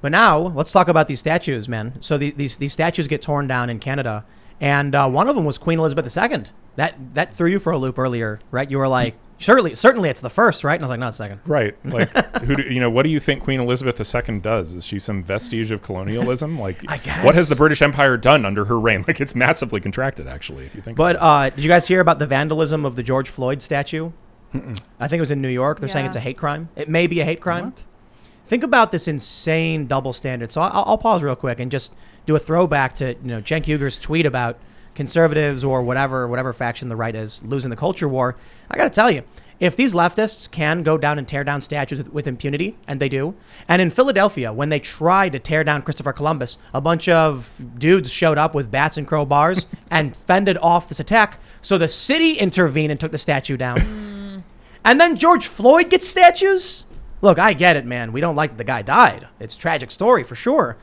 But now let's talk about these statues, man. So these statues get torn down in Canada, and one of them was Queen Elizabeth II. That threw you for a loop earlier, right? You were like, certainly it's the first, right? And I was like, no, it's second. Right. Like, what do you think Queen Elizabeth II does? Is she some vestige of colonialism? Like, I guess. What has the British Empire done under her reign? Like, it's massively contracted, actually, if you think about it. Did you guys hear about the vandalism of the George Floyd statue? Mm-mm. I think it was in New York. They're saying it's a hate crime. It may be a hate crime. What? Think about this insane double standard. So I'll pause real quick and just do a throwback to Cenk Uygur's tweet about conservatives or whatever faction the right is losing the culture war. I got to tell you, if these leftists can go down and tear down statues with impunity, and they do, and in Philadelphia, when they tried to tear down Christopher Columbus, a bunch of dudes showed up with bats and crowbars and fended off this attack. So the city intervened and took the statue down. And then George Floyd gets statues? Look, I get it, man. We don't like that the guy died. It's a tragic story for sure.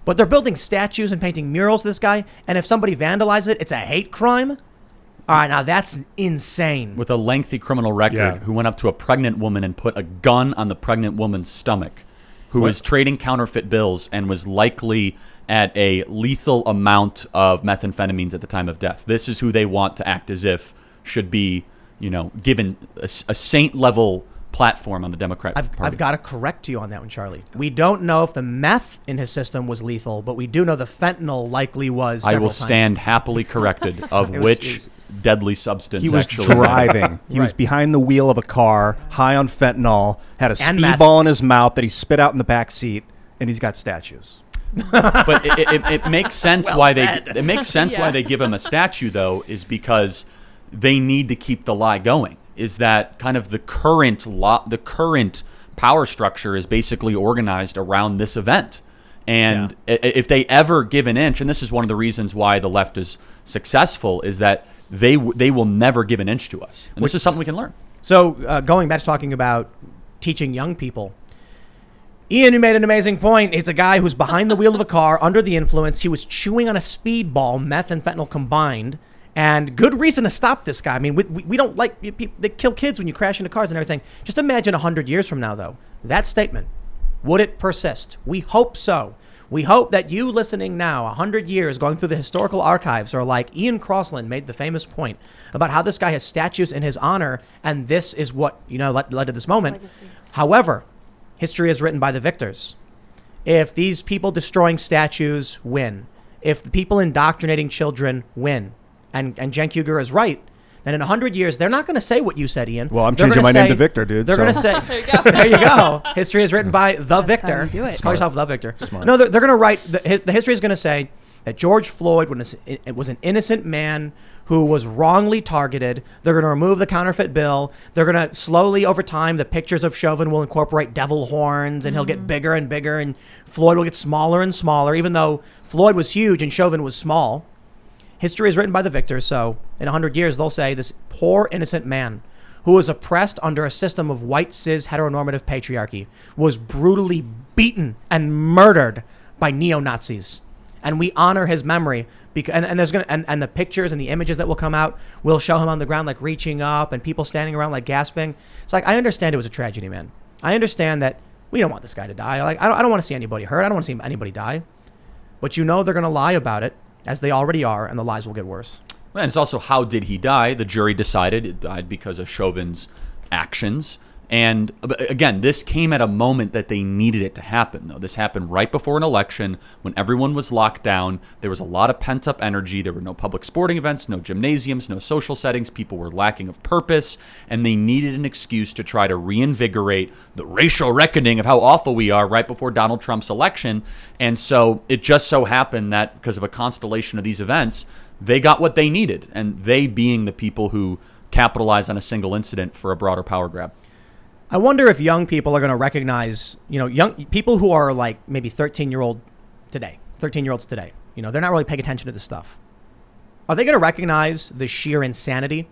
But they're building statues and painting murals to this guy, and if somebody vandalizes it, it's a hate crime? All right, now that's insane. With a lengthy criminal record, who went up to a pregnant woman and put a gun on the pregnant woman's stomach, who was trading counterfeit bills and was likely at a lethal amount of methamphetamines at the time of death. This is who they want to act as if should be, given a saint-level platform on the Democratic Party. I've got to correct you on that one, Charlie. We don't know if the meth in his system was lethal, but we do know the fentanyl likely was several I will times. stand happily corrected of which deadly substance he was actually driving. He was behind the wheel of a car, high on fentanyl, had a speedball in his mouth that he spit out in the back seat, and he's got statues. But it makes sense why they give him a statue, though, is because they need to keep the lie going. Is that kind of the current power structure is basically organized around this event. And if they ever give an inch, and this is one of the reasons why the left is successful, is that they will never give an inch to us. And this is something we can learn. So going back to talking about teaching young people, Ian, you made an amazing point. It's a guy who's behind the wheel of a car under the influence. He was chewing on a speedball, meth and fentanyl combined. And good reason to stop this guy. I mean, we don't like, they kill kids when you crash into cars and everything. Just imagine 100 years from now, though. That statement, would it persist? We hope so. We hope that you listening now, 100 years, going through the historical archives, are like Ian Crossland made the famous point about how this guy has statues in his honor, and this is what, led to this moment. Legacy. However, history is written by the victors. If these people destroying statues win, if the people indoctrinating children win, and Cenk Uygur is right, then in 100 years, they're not going to say what you said, Ian. Well, I'm changing my name to Victor, dude. They're going to say, There you go. there you go. History is written by the That's victor. how you do it. Call yourself the victor. Smart. No, they're going to write, the history is going to say that George Floyd was an innocent man who was wrongly targeted. They're going to remove the counterfeit bill. They're going to slowly, over time, the pictures of Chauvin will incorporate devil horns, and he'll get bigger and bigger, and Floyd will get smaller and smaller, even though Floyd was huge and Chauvin was small. History is written by the victors, so in 100 years, they'll say this poor, innocent man who was oppressed under a system of white, cis, heteronormative patriarchy was brutally beaten and murdered by neo-Nazis. And we honor his memory, and the pictures and the images that will come out will show him on the ground, like reaching up, and people standing around like gasping. It's like, I understand it was a tragedy, man. I understand that we don't want this guy to die. Like, I don't want to see anybody hurt. I don't want to see anybody die. But they're going to lie about it, as they already are, and the lies will get worse. And it's also, how did he die? The jury decided it died because of Chauvin's actions. And again, this came at a moment that they needed it to happen, though. This happened right before an election when everyone was locked down. There was a lot of pent-up energy. There were no public sporting events, no gymnasiums, no social settings. People were lacking of purpose, and they needed an excuse to try to reinvigorate the racial reckoning of how awful we are right before Donald Trump's election. And so it just so happened that because of a constellation of these events, they got what they needed, and they being the people who capitalize on a single incident for a broader power grab. I wonder if young people are going to recognize, young people who are like maybe 13-year-olds today, they're not really paying attention to this stuff. Are they going to recognize the sheer insanity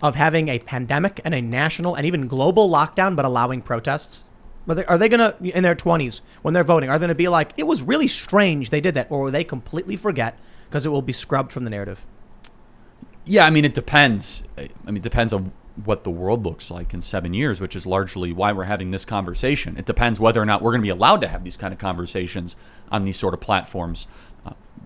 of having a pandemic and a national and even global lockdown, but allowing protests? Are they going to, in their 20s, when they're voting, are they going to be like, it was really strange they did that, or will they completely forget because it will be scrubbed from the narrative? Yeah, I mean, it depends. It depends on what the world looks like in 7 years, which is largely why we're having this conversation. It depends whether or not we're going to be allowed to have these kind of conversations on these sort of platforms,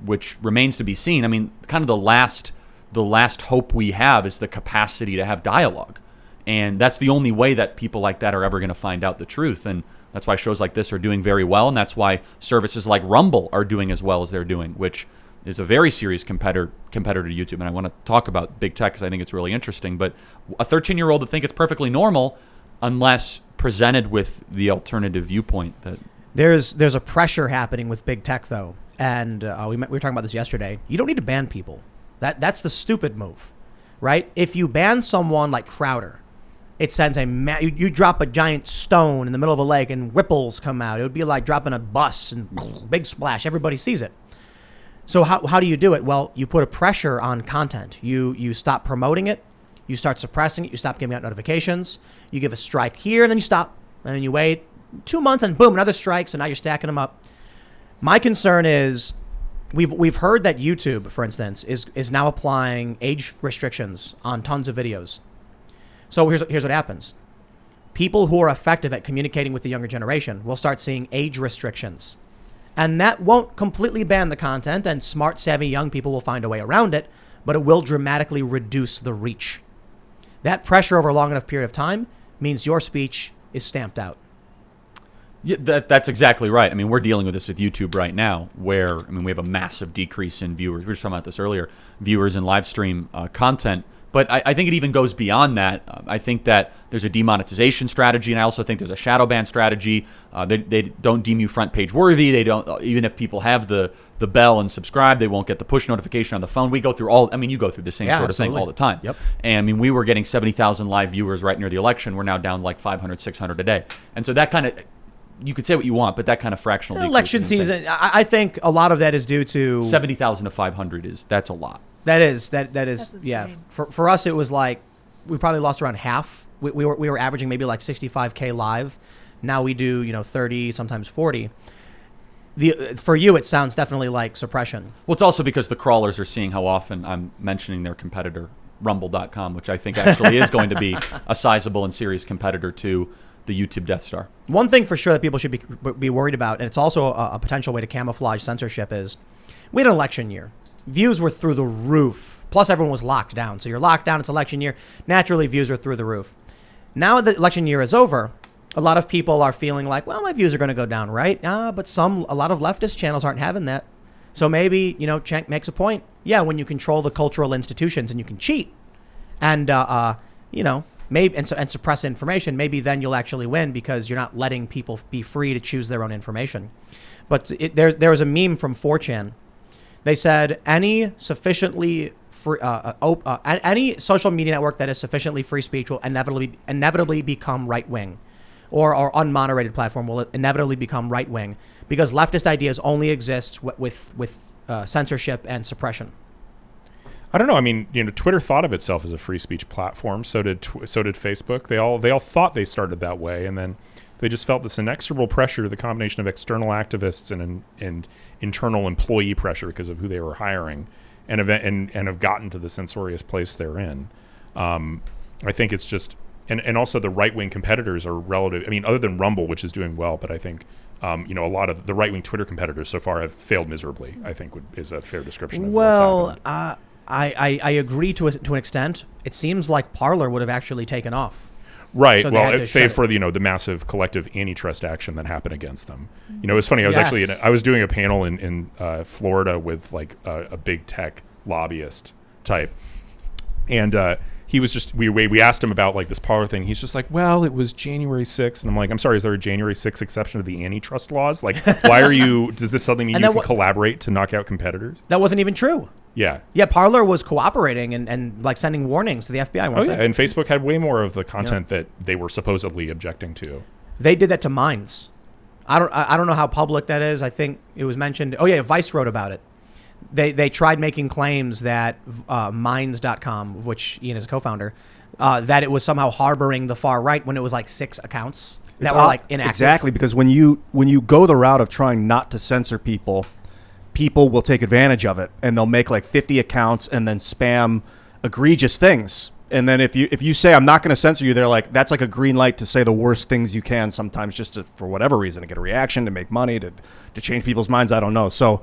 which remains to be seen. I mean, kind of the last hope we have is the capacity to have dialogue. And that's the only way that people like that are ever going to find out the truth. And that's why shows like this are doing very well. And that's why services like Rumble are doing as well as they're doing, which is a very serious competitor to YouTube. And I want to talk about big tech because I think it's really interesting. But a 13-year-old would think it's perfectly normal unless presented with the alternative viewpoint. That There's a pressure happening with big tech, though. And we were talking about this yesterday. You don't need to ban people. That's the stupid move, right? If you ban someone like Crowder, it sends you drop a giant stone in the middle of a lake and ripples come out. It would be like dropping a bus and big splash. Everybody sees it. So how do you do it? Well, you put a pressure on content. You stop promoting it. You start suppressing it. You stop giving out notifications. You give a strike here, and then you stop. And then you wait 2 months, and boom, another strike. So now you're stacking them up. My concern is we've heard that YouTube, for instance, is now applying age restrictions on tons of videos. So here's what happens. People who are effective at communicating with the younger generation will start seeing age restrictions. And that won't completely ban the content, and smart, savvy young people will find a way around it, but it will dramatically reduce the reach. That pressure over a long enough period of time means your speech is stamped out. Yeah, that's exactly right. I mean, we're dealing with this with YouTube right now, where, I mean, we have a massive decrease in viewers. We were talking about this earlier, viewers in live stream content. But I think it even goes beyond that. I think that there's a demonetization strategy, and I also think there's a shadow ban strategy. They don't deem you front page worthy. They don't, even if people have the bell and subscribe, they won't get the push notification on the phone. We go through you go through the same sort of thing all the time. Yep. And I mean, we were getting 70,000 live viewers right near the election. We're now down like 500, 600 a day. And so that kind of, you could say what you want, but that kind of fractional decrease election is insane. season, I think a lot of that is due to 70,000 to 500 that's a lot. That is That's yeah. insane. For us, it was like we probably lost around half. We were averaging maybe like 65K live. Now we do 30, sometimes 40. For you, it sounds definitely like suppression. Well, it's also because the crawlers are seeing how often I'm mentioning their competitor, Rumble.com, which I think actually is going to be a sizable and serious competitor to the YouTube Death Star. One thing for sure that people should be worried about, and it's also a potential way to camouflage censorship, is we had an election year. Views were through the roof. Plus, everyone was locked down. So you're locked down. It's election year. Naturally, views are through the roof. Now that the election year is over, a lot of people are feeling like, well, my views are going to go down, right? But a lot of leftist channels aren't having that. So maybe, Cenk makes a point. Yeah, when you control the cultural institutions and you can cheat and, maybe and suppress information, maybe then you'll actually win because you're not letting people be free to choose their own information. But there was a meme from 4chan. They said any sufficiently free, any social media network that is sufficiently free speech will inevitably become right wing, or unmoderated platform will inevitably become right wing because leftist ideas only exist with censorship and suppression. I don't know. I mean, Twitter thought of itself as a free speech platform. So did Facebook. They all thought they started that way, and then they just felt this inexorable pressure, the combination of external activists and internal employee pressure because of who they were hiring, and have gotten to the censorious place they're in. I think it's just, and also the right-wing competitors are relative. I mean, other than Rumble, which is doing well, but I think a lot of the right-wing Twitter competitors so far have failed miserably. I think is a fair description of what's happened. I agree to an extent. It seems like Parler would have actually taken off. Right. So well, save for the massive collective antitrust action that happened against them. It was funny. I was I was doing a panel in Florida with like a big tech lobbyist type, and he was just we asked him about like this Parler thing. He's just like, well, it was January 6th, and I'm like, I'm sorry, is there a January 6th exception to the antitrust laws? Like, why are you? Does this suddenly mean you can collaborate to knock out competitors? That wasn't even true. Yeah. Yeah, Parler was cooperating and like sending warnings to the FBI. Oh, yeah, and Facebook had way more of the content that they were supposedly objecting to. They did that to Minds. I don't know how public that is. I think it was mentioned. Oh, yeah, Vice wrote about it. They tried making claims that Minds.com, of which Ian is a co-founder, that it was somehow harboring the far right when it was like 6 accounts that were like inactive. Exactly, because when you go the route of trying not to censor people will take advantage of it, and they'll make like 50 accounts and then spam egregious things. And then if you say I'm not going to censor you, they're like, that's like a green light to say the worst things you can sometimes, just for whatever reason, to get a reaction, to make money, to change people's minds. I don't know. So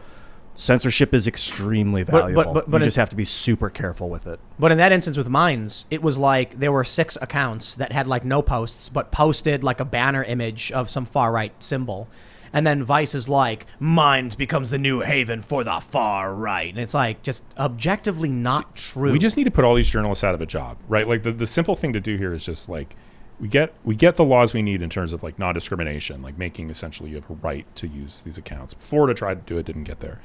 censorship is extremely valuable. But you just have to be super careful with it. But in that instance with Minds, it was like there were 6 accounts that had like no posts, but posted like a banner image of some far right symbol. And then Vice is like, Minds becomes the new haven for the far right. And it's like just objectively not true. We just need to put all these journalists out of a job, right? Like the simple thing to do here is just like, we get the laws we need in terms of like non-discrimination, like making essentially you have a right to use these accounts. Florida tried to do it, didn't get there.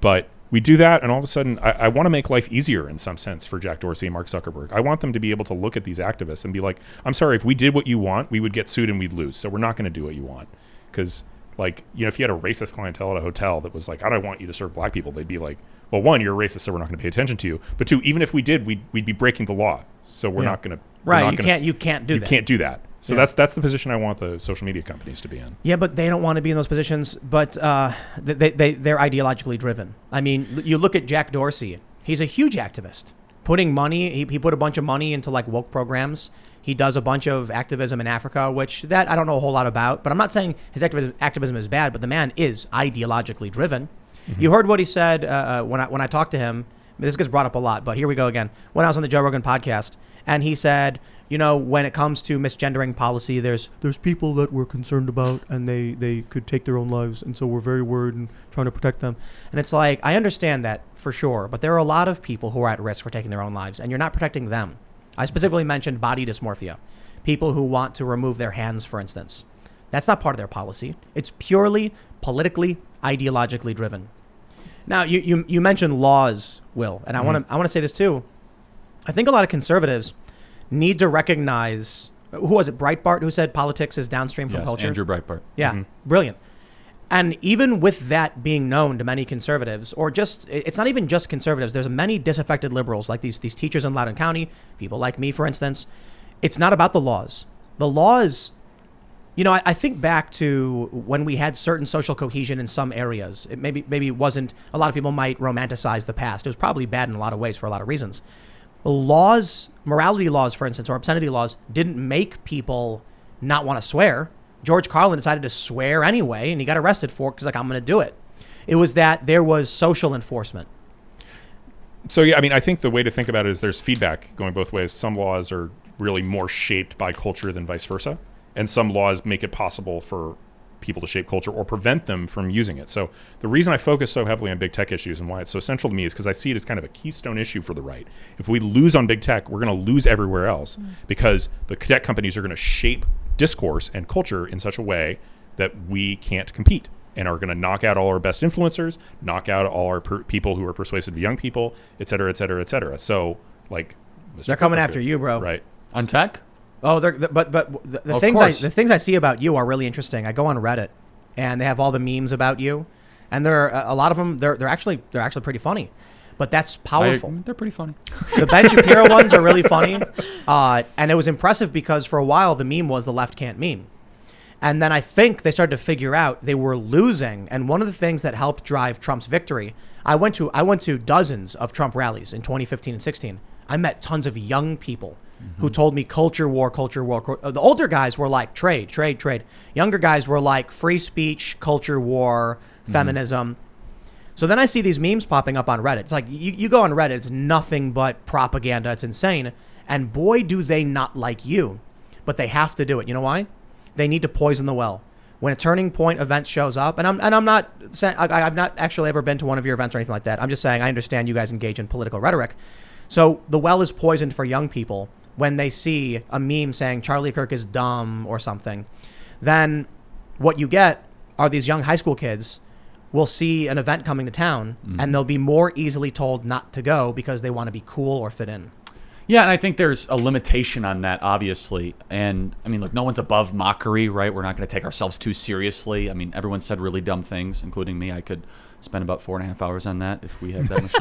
But we do that, and all of a sudden, I want to make life easier in some sense for Jack Dorsey and Mark Zuckerberg. I want them to be able to look at these activists and be like, I'm sorry, if we did what you want, we would get sued and we'd lose. So we're not going to do what you want. Because, like, if you had a racist clientele at a hotel that was like, I don't want you to serve black people, they'd be like, well, 1, you're a racist, so we're not going to pay attention to you. But 2, even if we did, we'd be breaking the law. So we're not going to. Right, you can't do that. You can't do that. So that's the position I want the social media companies to be in. Yeah, but they don't want to be in those positions. But they're ideologically driven. I mean, you look at Jack Dorsey. He's a huge activist. Putting money, he put a bunch of money into like woke programs. He does a bunch of activism in Africa, which that I don't know a whole lot about. But I'm not saying his activism is bad. But the man is ideologically driven. Mm-hmm. You heard what he said when I talked to him. This gets brought up a lot, but here we go again. When I was on the Joe Rogan podcast, and he said, when it comes to misgendering policy, there's people that we're concerned about, and they could take their own lives, and so we're very worried and trying to protect them. And it's like, I understand that for sure, but there are a lot of people who are at risk for taking their own lives, and you're not protecting them. I specifically mentioned body dysmorphia, people who want to remove their hands, for instance. That's not part of their policy. It's purely politically, ideologically driven. Now, you mentioned laws, Will, and I want to say this too. I think a lot of conservatives need to recognize, who was it, Breitbart, who said politics is downstream from culture? Andrew Breitbart. Yeah, brilliant. And even with that being known to many conservatives, or just, it's not even just conservatives, there's many disaffected liberals, like these teachers in Loudoun County, people like me, for instance. It's not about the laws. The laws, I think back to when we had certain social cohesion in some areas. It maybe wasn't, a lot of people might romanticize the past. It was probably bad in a lot of ways for a lot of reasons. Laws, morality laws, for instance, or obscenity laws, didn't make people not want to swear. George Carlin decided to swear anyway, and he got arrested for it because, I'm going to do it. It was that there was social enforcement. So, yeah, I think the way to think about it is there's feedback going both ways. Some laws are really more shaped by culture than vice versa, and some laws make it possible for people to shape culture or prevent them from using it. So the reason I focus so heavily on big tech issues and why it's so central to me is because I see it as kind of a keystone issue for the right. If we lose on big tech, we're going to lose everywhere else because the tech companies are going to shape discourse and culture in such a way that we can't compete and are going to knock out all our best influencers, knock out all our people who are persuasive to young people, et cetera, et cetera, et cetera. So, like, they're coming after you, bro. Right. On tech? Oh, but the things I see about you are really interesting. I go on Reddit, and they have all the memes about you, and there are a lot of them. They're actually pretty funny, but that's powerful. They're pretty funny. The Ben Shapiro ones are really funny, and it was impressive because for a while the meme was the left can't meme, and then I think they started to figure out they were losing. And one of the things that helped drive Trump's victory, I went to dozens of Trump rallies in 2015 and 16. I met tons of young people who told me culture war. The older guys were like trade. Younger guys were like free speech, culture war, feminism. So then I see these memes popping up on Reddit. It's like you go on Reddit, it's nothing but propaganda. It's insane. And boy, do they not like you. But they have to do it. You know why? They need to poison the well. When a Turning Point event shows up, and I'm not saying, I've not actually ever been to one of your events or anything like that. I'm just saying I understand you guys engage in political rhetoric. So the well is poisoned for young people when they see a meme saying Charlie Kirk is dumb or something. Then what you get are these young high school kids will see an event coming to town and they'll be more easily told not to go because they want to be cool or fit in. Yeah, and I think there's a limitation on that, obviously. And, look, no one's above mockery, right? We're not going to take ourselves too seriously. Everyone said really dumb things, including me. I could spend about 4.5 hours on that if we had that much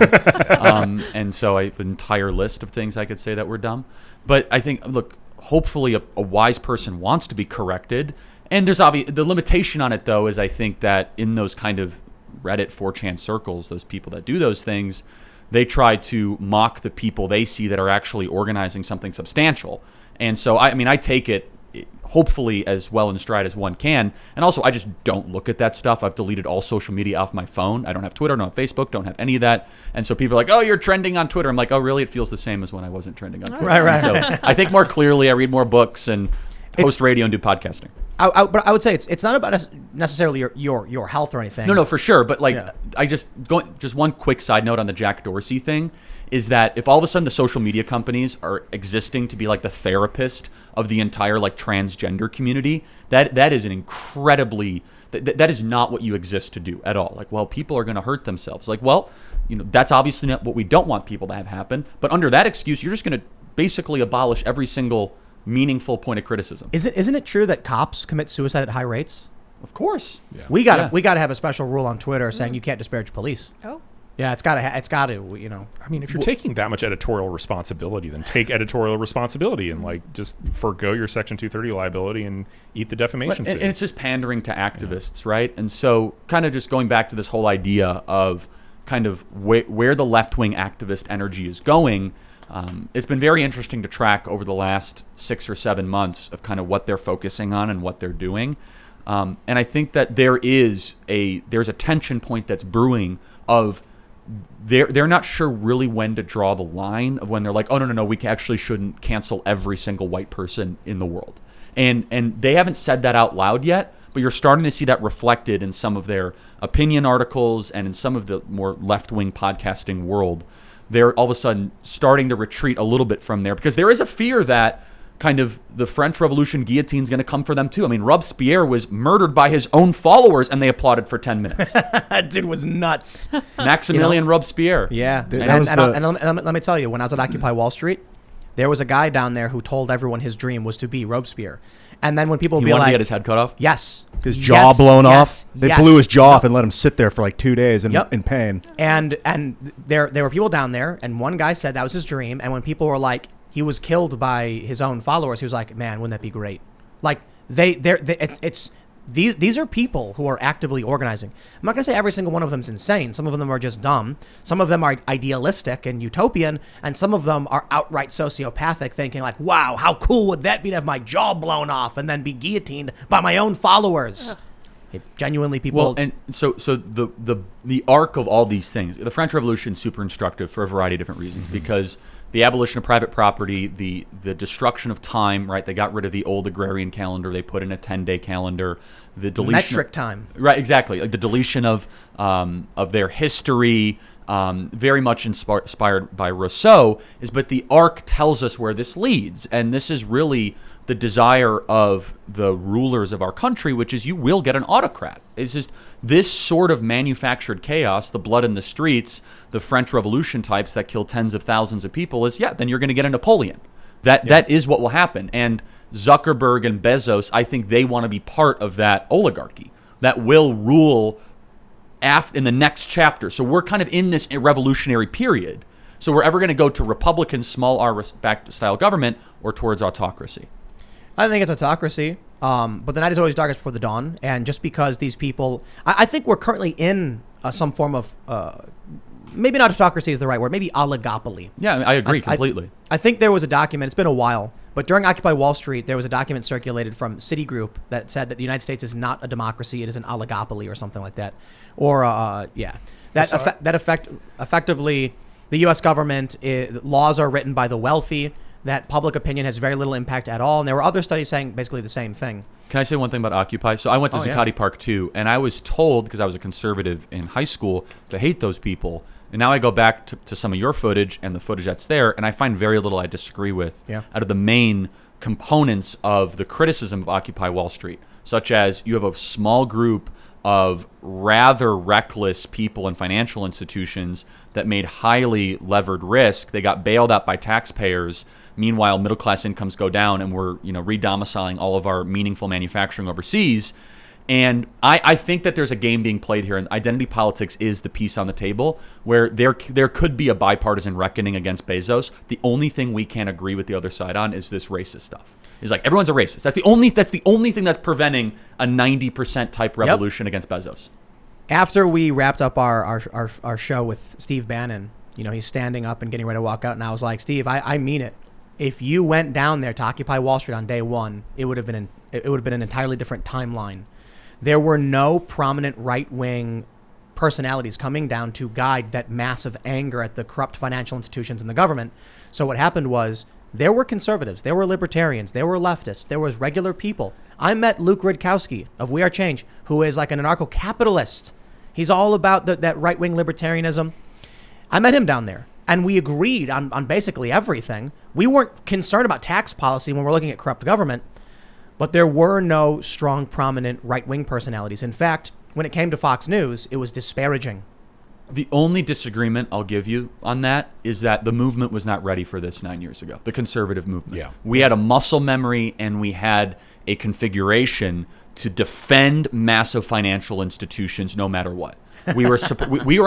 time. And so I have an entire list of things I could say that were dumb. But I think, look, hopefully a wise person wants to be corrected. And there's the limitation on it, though, is I think that in those kind of Reddit 4chan circles, those people that do those things, they try to mock the people they see that are actually organizing something substantial. And so, I take it hopefully as well in stride as one can. And also, I just don't look at that stuff. I've deleted all social media off my phone. I don't have Twitter, don't have Facebook, don't have any of that. And so people are like, oh, you're trending on Twitter. I'm like, oh, really? It feels the same as when I wasn't trending on Twitter. Right. So I think more clearly, I read more books and host radio and do podcasting. But I would say it's not about necessarily your health or anything. No, for sure. But I just one quick side note on the Jack Dorsey thing is that if all of a sudden the social media companies are existing to be like the therapist of the entire like transgender community, that is an incredibly that is not what you exist to do at all. Like, well, people are going to hurt themselves. Like, well, that's obviously not what we don't want people to have happen. But under that excuse, you're just going to basically abolish every single meaningful point of criticism. Isn't it true that cops commit suicide at high rates? Of course. Yeah. We got to have a special rule on Twitter saying you can't disparage police. Oh. Yeah, it's got to. I mean, if you're taking that much editorial responsibility, then take editorial responsibility and just forego your Section 230 liability and eat the defamation suit. And it's just pandering to activists, right? And so, kind of just going back to this whole idea of kind of where the left-wing activist energy is going. It's been very interesting to track over the last 6 or 7 months of kind of what they're focusing on and what they're doing. And I think that there's a tension point that's brewing of they're not sure really when to draw the line of when they're like, oh, no, we actually shouldn't cancel every single white person in the world. And they haven't said that out loud yet, but you're starting to see that reflected in some of their opinion articles and in some of the more left-wing podcasting world. They're all of a sudden starting to retreat a little bit from there because there is a fear that kind of the French Revolution guillotine is going to come for them too. I mean, Robespierre was murdered by his own followers and they applauded for 10 minutes. That dude was nuts. Maximilian Robespierre. Yeah. And let me tell you, when I was at Occupy Wall Street, there was a guy down there who told everyone his dream was to be Robespierre. And then when people would be wanted like, to get his head cut off? Yes. His jaw blown off. They blew his jaw off and let him sit there for like 2 days in pain. And there were people down there, and one guy said that was his dream. And when people were like, he was killed by his own followers, he was like, man, wouldn't that be great? Like these are people who are actively organizing. I'm not going to say every single one of them is insane. Some of them are just dumb. Some of them are idealistic and utopian, and some of them are outright sociopathic, thinking like, wow, how cool would that be to have my jaw blown off and then be guillotined by my own followers? Genuinely, people. Well, and so the arc of all these things, the French Revolution is super instructive for a variety of different reasons, because the abolition of private property, the destruction of time, right? They got rid of the old agrarian calendar. They put in a 10-day calendar. The deletion metric time. Right, exactly. Like the deletion of their history, very much inspired by Rousseau, but the arc tells us where this leads, and this is really the desire of the rulers of our country, which is you will get an autocrat. It's just this sort of manufactured chaos, the blood in the streets, the French Revolution types that kill tens of thousands of people then you're going to get a Napoleon. That is what will happen. And Zuckerberg and Bezos, I think they want to be part of that oligarchy that will rule in the next chapter. So we're kind of in this revolutionary period. So we're ever going to go to Republican, small r style government or towards autocracy? I think it's autocracy, but the night is always darkest before the dawn. And just because these people, I think we're currently in some form of, maybe not autocracy is the right word, maybe oligopoly. Yeah, I agree completely. I think there was a document, it's been a while, but during Occupy Wall Street, there was a document circulated from Citigroup that said that the United States is not a democracy, it is an oligopoly or something like that. Or, effectively, the U.S. government, laws are written by the wealthy, that public opinion has very little impact at all. And there were other studies saying basically the same thing. Can I say one thing about Occupy? So I went to Zuccotti Park too, and I was told, because I was a conservative in high school, to hate those people. And now I go back to some of your footage and the footage that's there, and I find very little I disagree with out of the main components of the criticism of Occupy Wall Street, such as you have a small group of rather reckless people in financial institutions that made highly levered risk. They got bailed out by taxpayers. Meanwhile, middle-class incomes go down, and we're re-domiciling all of our meaningful manufacturing overseas. And I think that there's a game being played here, and identity politics is the piece on the table where there could be a bipartisan reckoning against Bezos. The only thing we can't agree with the other side on is this racist stuff. It's like everyone's a racist. That's the only thing that's preventing a 90% type revolution against Bezos. After we wrapped up our show with Steve Bannon, You know, he's standing up and getting ready to walk out. And I was like, Steve, I mean it. If you went down there to Occupy Wall Street on day one, it would have been an entirely different timeline. There were no prominent right-wing personalities coming down to guide that massive anger at the corrupt financial institutions in the government. So what happened was there were conservatives, there were libertarians, there were leftists, there was regular people. I met Luke Rudkowski of We Are Change, who is like an anarcho-capitalist. He's all about that right-wing libertarianism. I met him down there, and we agreed on basically everything. We weren't concerned about tax policy when we're looking at corrupt government, but there were no strong, prominent right-wing personalities. In fact, when it came to Fox News, it was disparaging. The only disagreement I'll give you on that is that the movement was not ready for this 9 years ago, the conservative movement. Yeah. We had a muscle memory and we had a configuration to defend massive financial institutions no matter what. We were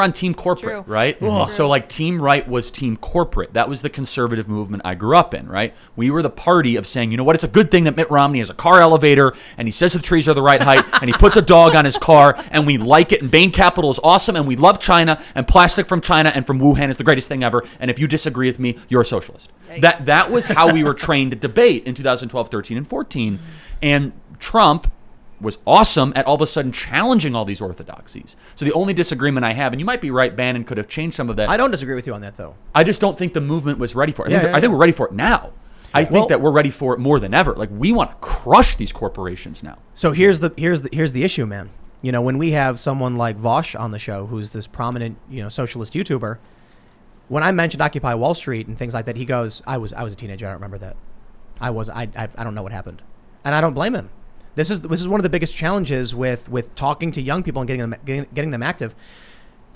on team corporate, right? So like team right was team corporate. That was the conservative movement I grew up in, right? We were the party of saying, you know what, it's a good thing that Mitt Romney has a car elevator and he says the trees are the right height and he puts a dog on his car and we like it and Bain Capital is awesome and we love China and plastic from China and from Wuhan is the greatest thing ever. And if you disagree with me, you're a socialist. Yikes. That was how we were trained to debate in 2012, 13, and 14. And Trump was awesome at all of a sudden challenging all these orthodoxies. So the only disagreement I have, and you might be right, Bannon could have changed some of that. I don't disagree with you on that, though. I just don't think the movement was ready for it. Yeah, I think we're ready for it now. I think Well- that we're ready for it more than ever. Like we want to crush these corporations now. So here's the issue, man. You know, when we have someone like Vosh on the show, who's this prominent, you know, socialist YouTuber, when I mentioned Occupy Wall Street and things like that, he goes, "I was a teenager. I don't remember that. I don't know what happened," and I don't blame him. This is one of the biggest challenges with talking to young people and getting them active.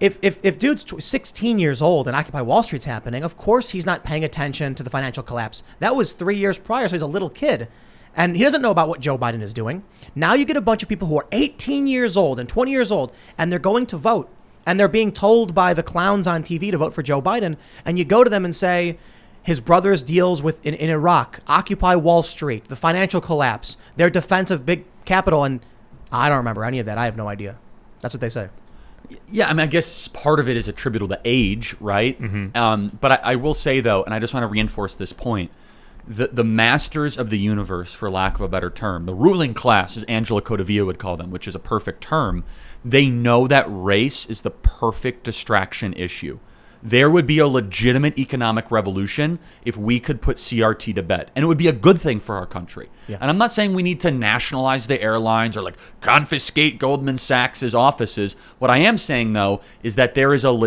If dude's 16 years old and Occupy Wall Street's happening, of course he's not paying attention to the financial collapse. That was 3 years prior, so he's a little kid. And he doesn't know about what Joe Biden is doing. Now you get a bunch of people who are 18 years old and 20 years old, and they're going to vote. And they're being told by the clowns on TV to vote for Joe Biden. And you go to them and say, his brother's deals in Iraq, Occupy Wall Street, the financial collapse, their defense of big capital. And I don't remember any of that. I have no idea. That's what they say. Yeah, I mean, I guess part of it is attributable to age, right? But I will say, though, and I just want to reinforce this point, the masters of the universe, for lack of a better term, the ruling class, as Angela Codevilla would call them, which is a perfect term, they know that race is the perfect distraction issue. There would be a legitimate economic revolution if we could put CRT to bed. And it would be a good thing for our country. Yeah. And I'm not saying we need to nationalize the airlines or like confiscate Goldman Sachs' offices. What I am saying, though, is that there's a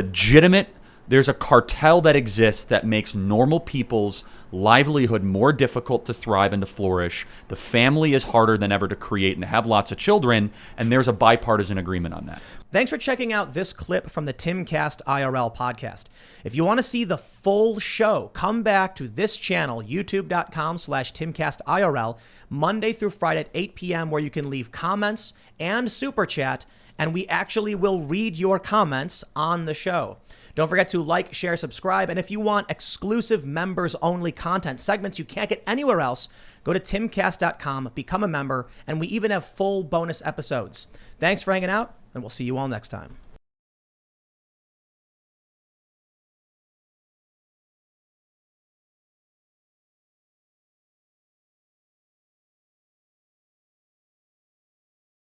cartel that exists that makes normal people's livelihood more difficult to thrive and to flourish. The family is harder than ever to create and to have lots of children, and there's a bipartisan agreement on that. Thanks for checking out this clip from the Timcast IRL podcast. If you want to see the full show, come back to this channel, youtube.com/TimcastIRL, Monday through Friday at 8 p.m., where you can leave comments and super chat, and we actually will read your comments on the show. Don't forget to like, share, subscribe, and if you want exclusive members-only content, segments you can't get anywhere else, go to timcast.com, become a member, and we even have full bonus episodes. Thanks for hanging out, and we'll see you all next time.